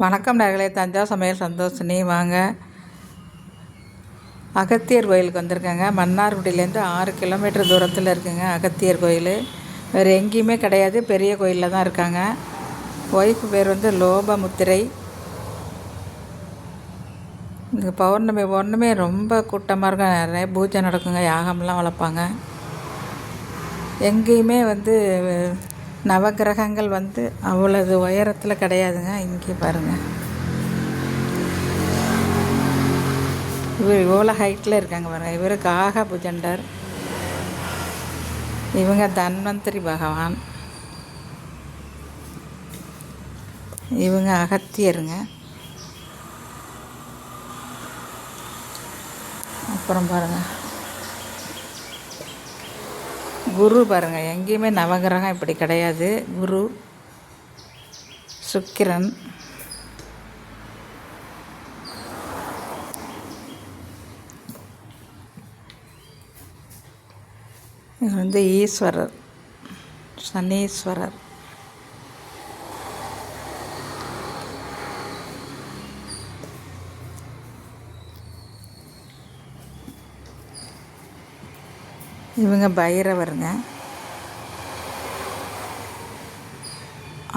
வணக்கம் நேயர்களே, தஞ்சாவூர் சமையல் சந்தோஷினி. வாங்க, அகத்தியர் கோயிலுக்கு வந்திருக்கேங்க. மன்னார்குடியிலேருந்து 6 கிலோமீட்டர் தூரத்தில் இருக்குங்க அகத்தியர் கோயில். வேறு எங்கேயுமே கிடையாது, பெரிய கோயிலில் தான் இருக்காங்க. ஒய்ஃபு பேர் வந்து லோபமுத்திரை. இங்கே பௌர்ணமி ரொம்ப கூட்டமாக இருக்கும். நிறைய பூஜை நடக்குங்க, யாகம்லாம் வளர்ப்பாங்க. எங்கேயுமே வந்து நவகிரகங்கள் வந்து அவ்வளவு உயரத்தில் கிடையாதுங்க. இங்கே பாருங்கள், இவர் இவ்வளோ ஹைட்டில் இருக்காங்க பாருங்கள். இவர் காக புஜண்டர், இவங்க தன்வந்திரி பகவான், இவங்க அகத்தியருங்க. அப்புறம் பாருங்கள், குரு பாருங்கள். எங்கேயுமே நவகிரகம் இப்படி கிடையாது. குரு, சுக்கிரன், இது வந்து ஈஸ்வரர், சனீஸ்வரர். இவங்க பைரவருங்க.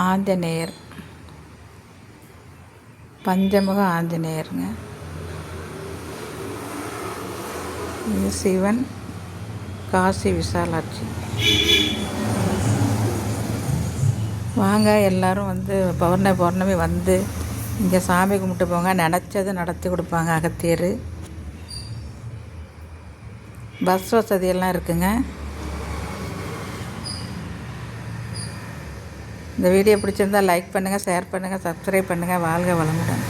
ஆஞ்சநேயர், பஞ்சமுக ஆஞ்சநேயருங்க. இது சிவன், காசி விசாலாட்சி. வாங்க, எல்லோரும் வந்து பௌர்ணமி வந்து இங்கே சாமி கும்பிட்டு போங்க. நினச்சது நடத்தி கொடுப்பாங்க அகத்தியர். பஸ் வசதியெல்லாம் இருக்குங்க. இந்த வீடியோ பிடிச்சிருந்தால் லைக் பண்ணுங்கள், ஷேர் பண்ணுங்கள், சப்ஸ்கிரைப் பண்ணுங்கள். வாழ்க வளமுடன்.